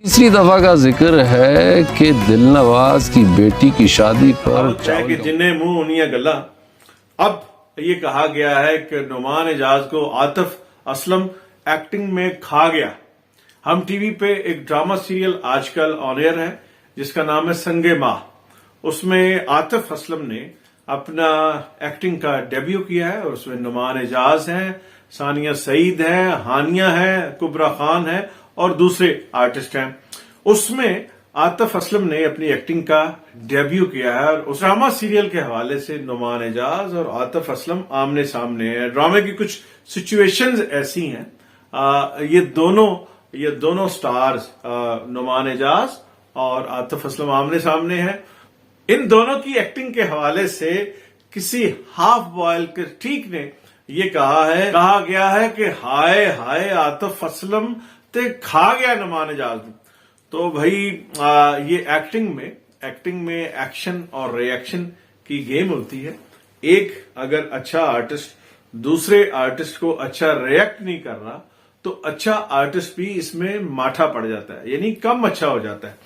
तीसरी दफा का जिक्र है कि दिलनवाज की बेटी की शादी पर कि जिन्हें मुंह उन्हीं गला। अब ये कहा गया है कि नुमान एजाज को आतिफ असलम एक्टिंग में खा गया। हम टीवी पे एक ड्रामा सीरियल आजकल ऑन एयर है जिसका नाम है संगे माह। उसमें आतिफ असलम ने अपना एक्टिंग का डेब्यू किया है और उसमें नुमान एजाज हैं, सानिया सईद हैं, हानिया है, कुबरा खान है और दूसरे आर्टिस्ट हैं। उसमें आतिफ असलम ने अपनी एक्टिंग का डेब्यू किया है और उस ड्रामा सीरियल के हवाले से नुमान एजाज और आतिफ असलम आमने सामने हैं। ड्रामे की कुछ सिचुएशंस ऐसी हैं, ये दोनों स्टार्स नुमान एजाज और आतिफ असलम आमने सामने हैं। इन दोनों की एक्टिंग के हवाले से किसी हाफ बॉयल क्रिटिक ने ये कहा गया है कि हाय हाय आतिफ असलम ते खा गया नुमान एजाज। तो भाई ये एक्टिंग में एक्शन और रिएक्शन की गेम होती है। एक अगर अच्छा आर्टिस्ट दूसरे आर्टिस्ट को अच्छा रिएक्ट नहीं कर रहा तो अच्छा आर्टिस्ट भी इसमें माठा पड़ जाता है, यानी कम अच्छा हो जाता है।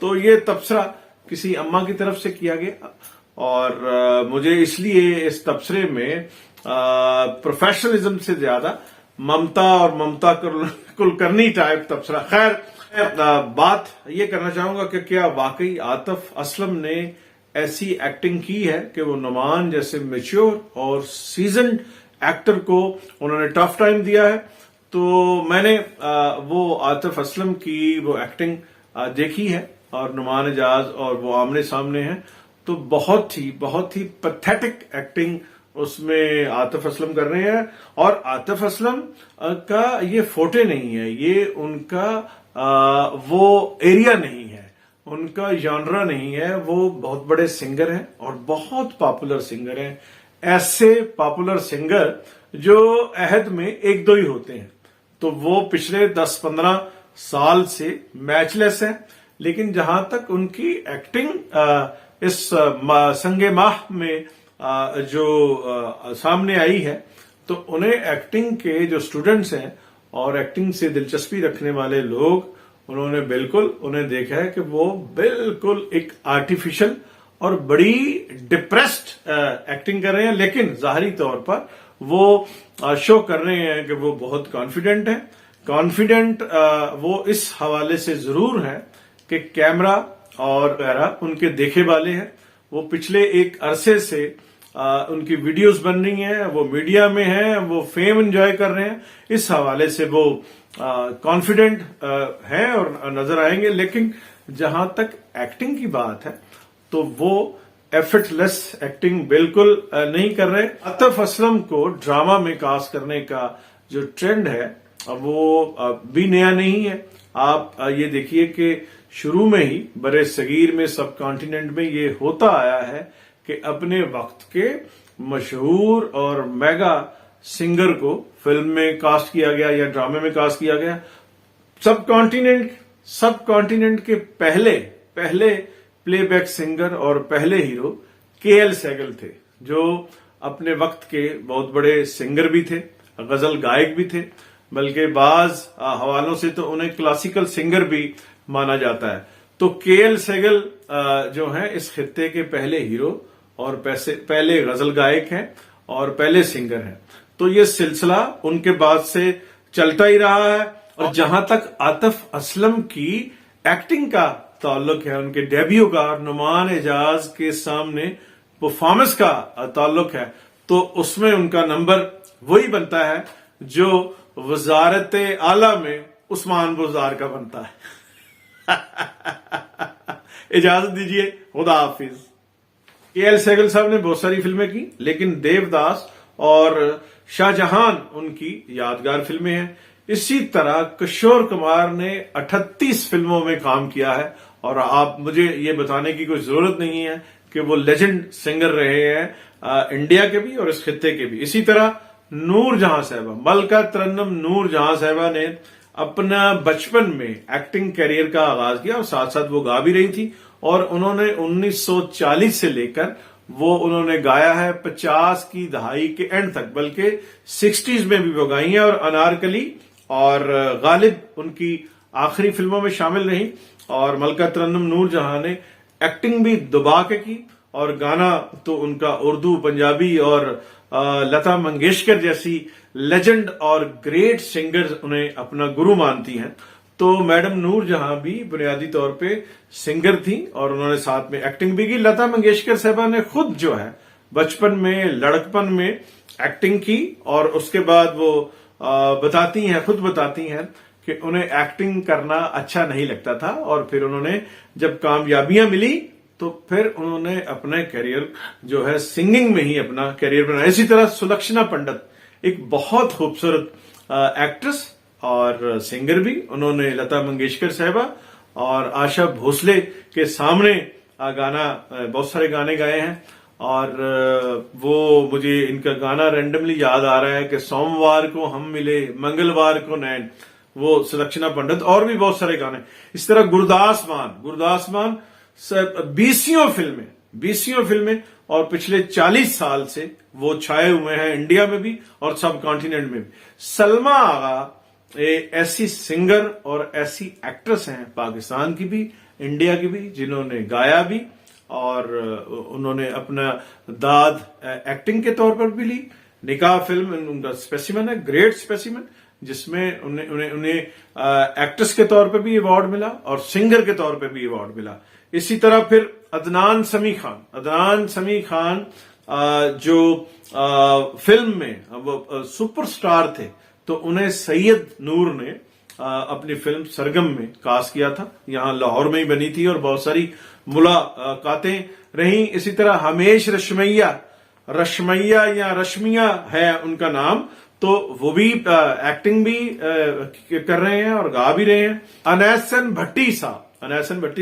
तो ये तबसरा किसी अम्मा की तरफ से किया गया और मुझे इसलिए इस तबसरे में प्रोफेशनलिज्म से ज्यादा ममता कुलकर्णी टाइप तबसरा। खैर, बात ये करना चाहूंगा कि क्या वाकई आतिफ असलम ने ऐसी एक्टिंग की है कि वो नुमान जैसे मैच्योर और सीजन्ड एक्टर को उन्होंने टफ टाइम दिया है। तो मैंने वो आतिफ असलम की वो एक्टिंग देखी है और नुमान एजाज और वो आमने सामने हैं, तो बहुत ही पैथेटिक एक्टिंग उसमें आतिफ असलम कर रहे हैं। और आतिफ असलम का ये फोटे नहीं है, ये उनका वो एरिया नहीं है, उनका जॉनरा नहीं है। वो बहुत बड़े सिंगर हैं और बहुत पॉपुलर सिंगर हैं, ऐसे पॉपुलर सिंगर जो अहद में एक दो ही होते हैं। तो वो पिछले 10-15 साल से मैचलेस है, लेकिन जहां तक उनकी एक्टिंग इस संगे माह में जो सामने आई है, तो उन्हें एक्टिंग के जो स्टूडेंट्स हैं और एक्टिंग से दिलचस्पी रखने वाले लोग, उन्हें देखा है कि वो बिल्कुल एक आर्टिफिशियल और बड़ी डिप्रेस्ड एक्टिंग कर रहे हैं, लेकिन जाहिरी तौर पर वो शो कर रहे हैं कि वो बहुत कॉन्फिडेंट हैं। कॉन्फिडेंट वो इस हवाले से जरूर है कि कैमरा और वगैरह उनके देखे वाले हैं। वो पिछले एक अरसे से उनकी वीडियोस बन रही हैं, वो मीडिया में हैं, वो फेम एंजॉय कर रहे हैं। इस हवाले से वो कॉन्फिडेंट हैं और नजर आएंगे। लेकिन जहां तक एक्टिंग की बात है तो वो एफर्टलेस एक्टिंग बिल्कुल नहीं कर रहे। आतिफ असलम को ड्रामा में कास्ट करने का जो ट्रेंड है वो भी नया नहीं है। आप ये देखिए कि शुरू में ही बड़े सगीर में सब कॉन्टिनेंट में ये होता आया है कि अपने वक्त के मशहूर और मेगा सिंगर को फिल्म में कास्ट किया गया या ड्रामे में कास्ट किया गया। सब कॉन्टिनेंट के पहले प्लेबैक सिंगर और पहले हीरो केएल सहगल थे, जो अपने वक्त के बहुत बड़े सिंगर भी थे, गजल गायक भी थे, बल्कि बाज हवालों से तो उन्हें क्लासिकल सिंगर भी माना जाता है। तो केएल सहगल जो हैं इस खित्ते के पहले हीरो और पहले गजल गायक हैं और पहले सिंगर हैं। तो ये सिलसिला उनके बाद से चलता ही रहा है। और जहां तक आतिफ असलम की एक्टिंग का ताल्लुक है, उनके डेब्यू का नुमान एजाज के सामने परफॉर्मेंस का ताल्लुक है, तो उसमें उनका नंबर वही बनता है जो वजारत आला में उस्मान बुज़दार का बनता है। इजाजत दीजिए, खुदा हाफिज। केएल सहगल साहब ने बहुत सारी फिल्में की, लेकिन देवदास और शाहजहान उनकी यादगार फिल्में हैं। इसी तरह किशोर कुमार ने 38 फिल्मों में काम किया है और आप मुझे ये बताने की कोई जरूरत नहीं है कि वो लेजेंड सिंगर रहे हैं इंडिया के भी और इस खित्ते के भी। इसी तरह नूरजहां साहिबा, मलका तरन्नुम नूरजहां साहिबा ने अपना बचपन में एक्टिंग करियर का आगाज किया और साथ साथ वो गा भी रही थी। और उन्होंने 1940 से लेकर वो उन्होंने गाया है 50 की दहाई के एंड तक, बल्कि 60s में भी वो गाई है। और अनारकली और गालिब उनकी आखिरी फिल्मों में शामिल रही और मलका तरन्नुम नूरजहां ने एक्टिंग भी दबा के की और गाना तो उनका उर्दू, पंजाबी और लता मंगेशकर जैसी लेजेंड और ग्रेट सिंगर्स उन्हें अपना गुरु मानती हैं। तो मैडम नूरजहां भी बुनियादी तौर पे सिंगर थी और उन्होंने साथ में एक्टिंग भी की। लता मंगेशकर साहबा ने खुद जो है बचपन में, लड़कपन में एक्टिंग की और उसके बाद वो खुद बताती हैं कि उन्हें एक्टिंग करना अच्छा नहीं लगता था और फिर उन्होंने जब कामयाबियां मिली तो फिर उन्होंने अपने करियर जो है सिंगिंग में ही अपना करियर बनाया। इसी तरह सुलक्षणा पंडित एक बहुत खूबसूरत एक्ट्रेस और सिंगर भी, उन्होंने लता मंगेशकर साहबा और आशा भोसले के सामने बहुत सारे गाने गाए हैं और वो मुझे इनका गाना रैंडमली याद आ रहा है कि सोमवार को हम मिले मंगलवार को नैन, वो सुलक्षणा पंडित, और भी बहुत सारे गाने। इस तरह गुरदास मान 20 फिल्में और पिछले 40 साल से वो छाए हुए हैं इंडिया में भी और सब कॉन्टिनेंट में भी। सलमा आगा ऐसी सिंगर और ऐसी एक्ट्रेस हैं पाकिस्तान की भी, इंडिया की भी, जिन्होंने गाया भी और उन्होंने अपना दाद एक्टिंग के तौर पर भी ली। निकाह फिल्म उनका स्पेसिमन है, ग्रेट स्पेसिमन, जिसमें उन्हें एक्ट्रेस के तौर पे भी अवार्ड मिला और सिंगर के तौर पे भी अवार्ड मिला। इसी तरह फिर अदनान समी खान जो फिल्म में वो सुपरस्टार थे, तो उन्हें सैयद नूर ने अपनी फिल्म सरगम में कास्ट किया था। यहां लाहौर में ही बनी थी और बहुत सारी मुलाकातें रही। इसी तरह हमेश रश्मिया या रश्मिया है उनका नाम, तो वो भी एक्टिंग भी कर रहे हैं और गा भी रहे हैं। अनैसन भट्टी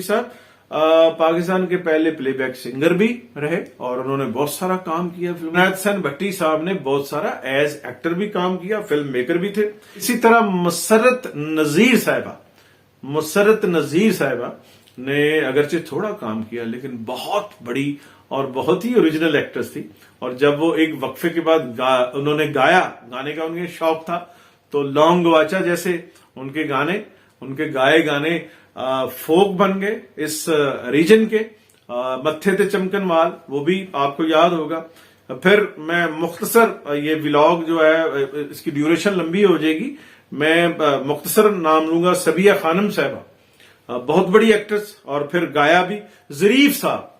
साहब पाकिस्तान के पहले प्लेबैक सिंगर भी रहे और उन्होंने बहुत सारा काम किया। अनैसन भट्टी साहब ने बहुत सारा एज एक्टर भी काम किया, फिल्म मेकर भी थे। इसी तरह मुसर्रत नजीर साहिबा ने अगरचे थोड़ा काम किया लेकिन बहुत बड़ी और बहुत ही ओरिजिनल एक्ट्रेस थी। और जब वो एक वक्फे के बाद उन्होंने गाने का उनके शौक था, तो लौंग गवाचा जैसे उनके गाए गाने फोक बन गए इस रीजन के। मत्थे ते चमकन वाल, वो भी आपको याद होगा। फिर मैं मुख्तसर, ये व्लॉग जो है इसकी ड्यूरेशन लंबी हो जाएगी, मैं मुख्तसर नाम लूंगा सबिया खानम साहबा, बहुत बड़ी एक्ट्रेस और फिर गाया भी।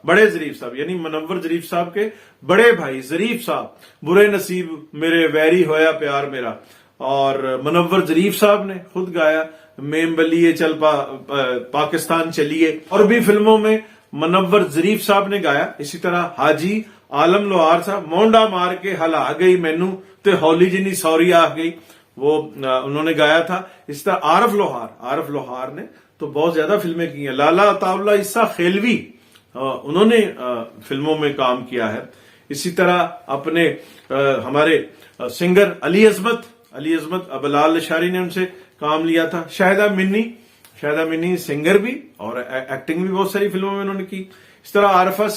बड़े ज़रीफ साहब यानी मुनव्वर ज़रीफ साहब के बड़े भाई ज़रीफ साहब, बुरे नसीब मेरे वैरी होया प्यार मेरा, और मुनव्वर ज़रीफ साहब ने खुद गाया मेम बलिए चल पाकिस्तान चलिए, और भी फिल्मों में मुनव्वर ज़रीफ साहब ने गाया। इसी तरह हाजी आलम लोहार साहब, मोंडा मार के हल आ गई मैनू ते हौली जिनी सॉरी आ गई, वो उन्होंने गाया था। इस तरह आरफ लोहार ने तो बहुत ज्यादा फिल्में की हैं। लाला अताउल्लाह इस्सा खेलवी, उन्होंने फिल्मों में काम किया है। इसी तरह अपने हमारे सिंगर अली अजमत बलाल लशारी ने उनसे काम लिया था। शाहिदा मिन्नी सिंगर भी और एक्टिंग भी बहुत सारी फिल्मों में उन्होंने की। इस तरह आरफा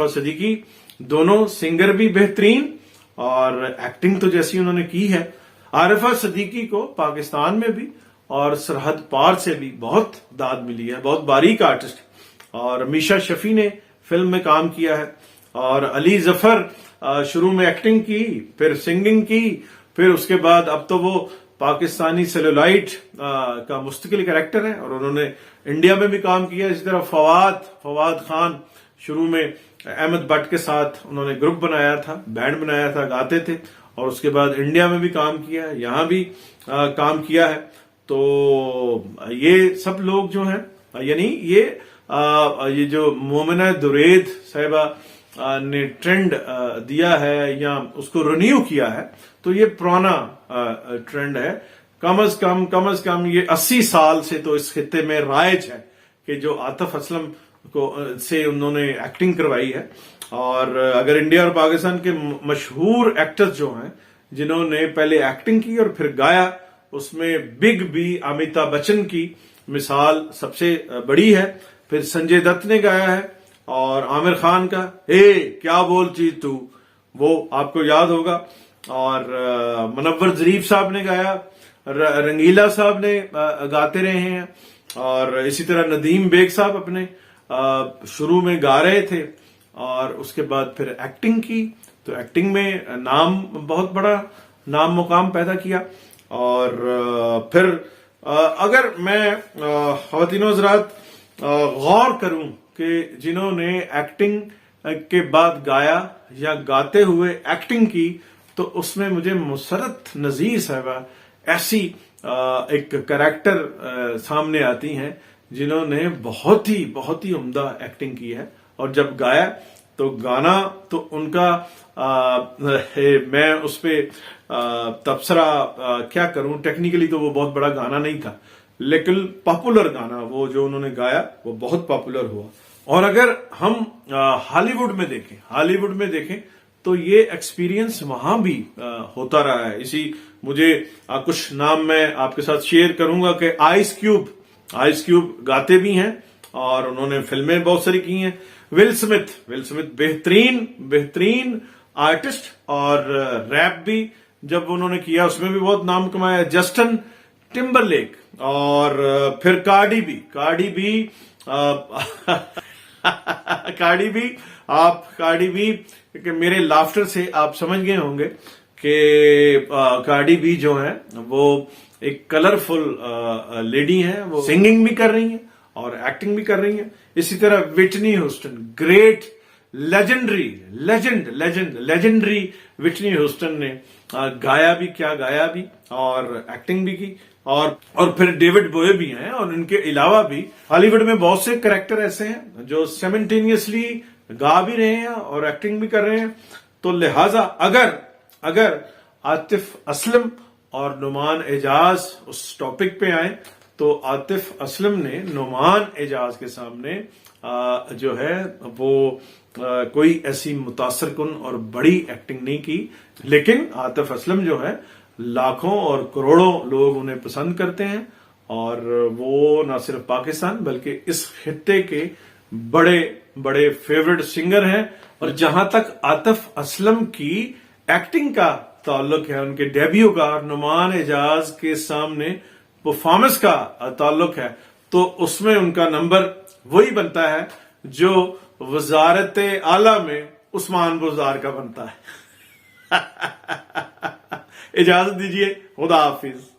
सदीकी दोनों सिंगर भी बेहतरीन और एक्टिंग तो जैसी उन्होंने की है। आरफा सदीकी को पाकिस्तान में भी और सरहद पार से भी बहुत दाद मिली है, बहुत बारीक आर्टिस्ट। और मीशा शफी ने फिल्म में काम किया है और अली जफर शुरू में एक्टिंग की, फिर सिंगिंग की, फिर उसके बाद अब तो वो पाकिस्तानी सेलुलाइट का मुस्तकिल कैरेक्टर है और उन्होंने इंडिया में भी काम किया। इसी तरह फवाद खान, शुरू में अहमद भट्ट के साथ उन्होंने ग्रुप बनाया था, बैंड बनाया था, गाते थे, और उसके बाद इंडिया में भी काम किया है, यहां भी काम किया है। तो ये सब लोग जो हैं, यानी ये जो मोमिना दुरैद साहिबा ने ट्रेंड दिया है या उसको रिन्यू किया है, तो ये पुराना ट्रेंड है। कम अज कम ये 80 साल से तो इस खित्ते में राइज है कि जो आतिफ असलम को से उन्होंने एक्टिंग करवाई है। और अगर इंडिया और पाकिस्तान के मशहूर एक्टर्स जो हैं जिन्होंने पहले एक्टिंग की और फिर गाया, उसमें बिग बी अमिताभ बच्चन की मिसाल सबसे बड़ी है। फिर संजय दत्त ने गाया है और आमिर खान का क्या बोलती तू, वो आपको याद होगा। और मुनव्वर ज़रीफ साहब ने गाया, रंगीला साहब ने गाते रहे हैं, और इसी तरह नदीम बेग साहब अपने शुरू में गा रहे थे और उसके बाद फिर एक्टिंग की, तो एक्टिंग में नाम बहुत बड़ा नाम मुकाम पैदा किया। और फिर अगर मैं ख़वातीनो हज़रात गौर करूं कि जिन्होंने एक्टिंग के बाद गाया या गाते हुए एक्टिंग की, तो उसमें मुझे मुसरत नजीर साहबा ऐसी एक कैरेक्टर सामने आती हैं जिन्होंने बहुत ही उम्दा एक्टिंग की है। और जब गाया तो गाना तो उनका मैं उस पे तबसरा क्या करूं, टेक्निकली तो वो बहुत बड़ा गाना नहीं था, लेकिन पॉपुलर गाना वो जो उन्होंने गाया वो बहुत पॉपुलर हुआ। और अगर हम हॉलीवुड में देखें तो ये एक्सपीरियंस वहां भी होता रहा है। इसी मुझे कुछ नाम मैं आपके साथ शेयर करूंगा कि आइस क्यूब गाते भी हैं और उन्होंने फिल्में बहुत सारी की हैं। विल स्मिथ बेहतरीन आर्टिस्ट, और रैप भी जब उन्होंने किया उसमें भी बहुत नाम कमाया। जस्टिन टिम्बरलेक, और फिर कार्डी बी कि मेरे लाफ्टर से आप समझ गए होंगे कि कार्डी बी जो है वो एक कलरफुल लेडी है, वो सिंगिंग भी कर रही है और एक्टिंग भी कर रही है। इसी तरह Whitney Houston, great legendary Whitney Houston ने गाया भी और एक्टिंग भी की। और फिर डेविड बोये भी हैं, और इनके अलावा भी हॉलीवुड में बहुत से कैरेक्टर ऐसे हैं जो साइमल्टेनियसली गा भी रहे हैं और एक्टिंग भी कर रहे हैं। तो लिहाजा अगर आतिफ असलम और नुमान एजाज उस टॉपिक पे आए, तो आतिफ असलम ने नुमान एजाज के सामने जो है वो कोई ऐसी मुतासरकुन और बड़ी एक्टिंग नहीं की, लेकिन आतिफ असलम जो है लाखों और करोड़ों लोग उन्हें पसंद करते हैं, और वो न सिर्फ पाकिस्तान बल्कि इस खित्ते के बड़े फेवरेट सिंगर हैं। और जहां तक आतिफ असलम की एक्टिंग का ताल्लुक है, उनके डेब्यू का नुमान एजाज के सामने परफॉर्मेंस का ताल्लुक है, तो उसमें उनका नंबर वही बनता है जो वजारत आला में उस्मान बुज़दार का बनता है। इजाजत दीजिए, खुदा हाफिज।